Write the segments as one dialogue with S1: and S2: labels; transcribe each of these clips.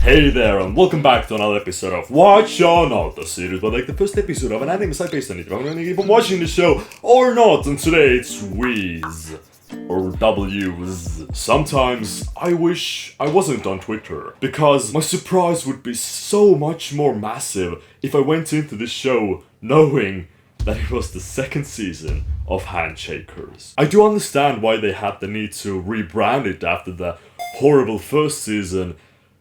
S1: Hey there, and welcome back to another episode of Watch or Not, the series where the first episode of an anime site based on it. I'm gonna keep on watching the show or not, and today it's W's or W's. Sometimes I wish I wasn't on Twitter, because my surprise would be so much more massive if I went into this show knowing that it was the second season of Handshakers. I do understand why they had the need to rebrand it after the horrible first season,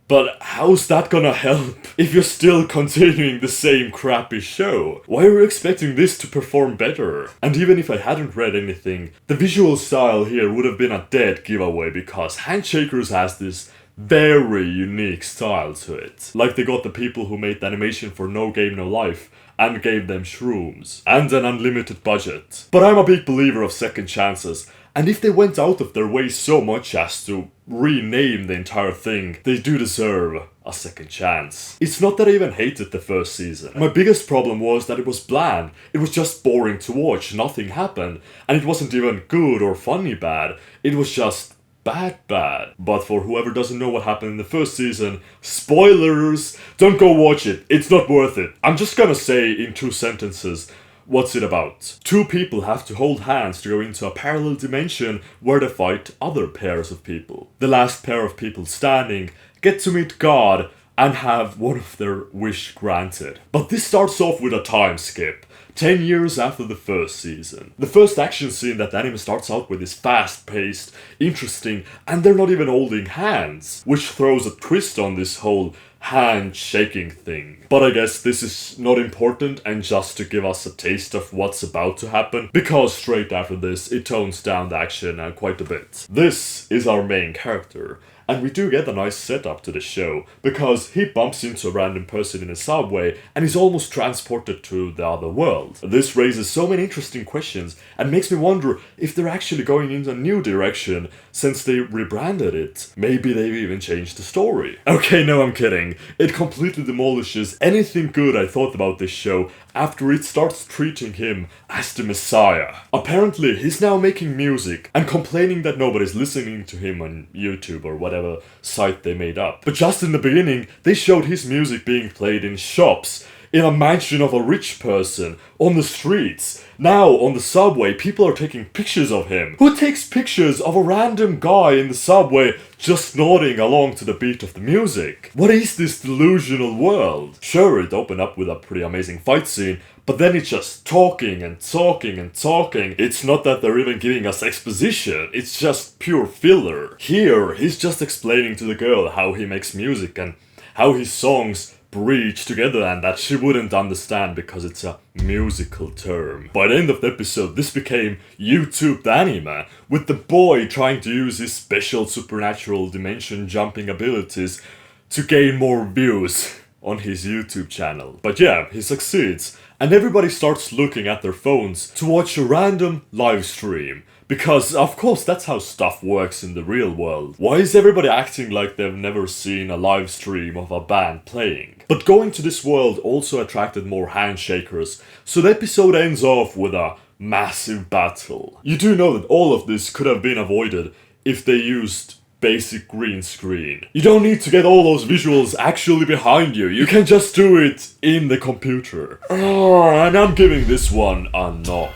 S1: but how's that gonna help if you're still continuing the same crappy show? Why are you expecting this to perform better? And even if I hadn't read anything, the visual style here would have been a dead giveaway, because Handshakers has this very unique style to it. Like they got the people who made the animation for No Game No Life and gave them shrooms and an unlimited budget. But I'm a big believer of second chances, and if they went out of their way so much as to rename the entire thing, they do deserve a second chance. It's not that I even hated the first season. My biggest problem was that it was bland. It was just boring to watch, nothing happened, and it wasn't even good or funny bad. It was just bad. But for whoever doesn't know what happened in the first season, spoilers! Don't go watch it, it's not worth it. I'm just gonna say in 2 sentences, what's it about? 2 people have to hold hands to go into a parallel dimension where they fight other pairs of people. The last pair of people standing get to meet God and have one of their wish granted. But this starts off with a time skip. 10 years after the first season. The first action scene that the anime starts out with is fast-paced, interesting, and they're not even holding hands, which throws a twist on this whole hand-shaking thing. But I guess this is not important, and just to give us a taste of what's about to happen, because straight after this it tones down the action quite a bit. This is our main character. And we do get a nice setup to the show, because he bumps into a random person in a subway and is almost transported to the other world. This raises so many interesting questions and makes me wonder if they're actually going in a new direction since they rebranded it. Maybe they've even changed the story. Okay, no, I'm kidding. It completely demolishes anything good I thought about this show after it starts treating him as the Messiah. Apparently, he's now making music and complaining that nobody's listening to him on YouTube or whatever site they made up. But just in the beginning, they showed his music being played in shops, in a mansion of a rich person, on the streets. Now, on the subway, people are taking pictures of him. Who takes pictures of a random guy in the subway just nodding along to the beat of the music? What is this delusional world? Sure, it opened up with a pretty amazing fight scene, but then it's just talking and talking and talking. It's not that they're even giving us exposition, it's just pure filler. Here, he's just explaining to the girl how he makes music and how his songs breach together, and that she wouldn't understand because it's a musical term. By the end of the episode, this became YouTube the anime, with the boy trying to use his special supernatural dimension jumping abilities to gain more views on his YouTube channel. But yeah, he succeeds, and everybody starts looking at their phones to watch a random live stream. Because, of course, that's how stuff works in the real world. Why is everybody acting like they've never seen a live stream of a band playing? But going to this world also attracted more handshakers, so the episode ends off with a massive battle. You do know that all of this could have been avoided if they used basic green screen. You don't need to get all those visuals actually behind you. You can just do it in the computer. And I'm giving this one a not.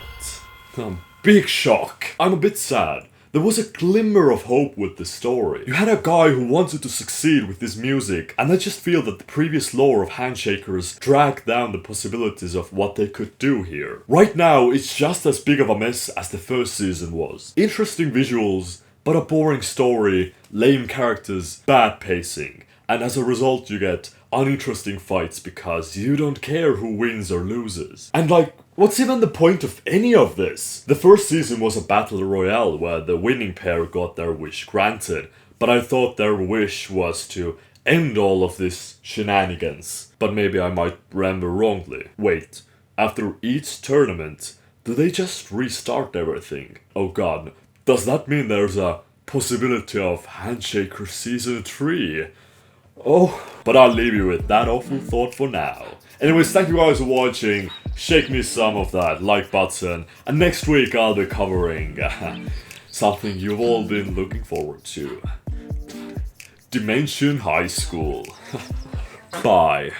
S1: Big shock. I'm a bit sad. There was a glimmer of hope with the story. You had a guy who wanted to succeed with his music, and I just feel that the previous lore of Handshakers dragged down the possibilities of what they could do here. Right now, it's just as big of a mess as the first season was. Interesting visuals, but a boring story, lame characters, bad pacing. And as a result, you get uninteresting fights because you don't care who wins or loses. And like, what's even the point of any of this? The first season was a battle royale where the winning pair got their wish granted, but I thought their wish was to end all of this shenanigans. But maybe I might remember wrongly. Wait, after each tournament, do they just restart everything? Oh god, does that mean there's a possibility of Handshakers Season 3? Oh, but I'll leave you with that awful thought for now. Anyways, thank you guys for watching. Shake me some of that like button. And next week I'll be covering something you've all been looking forward to. Dimension High School. Bye.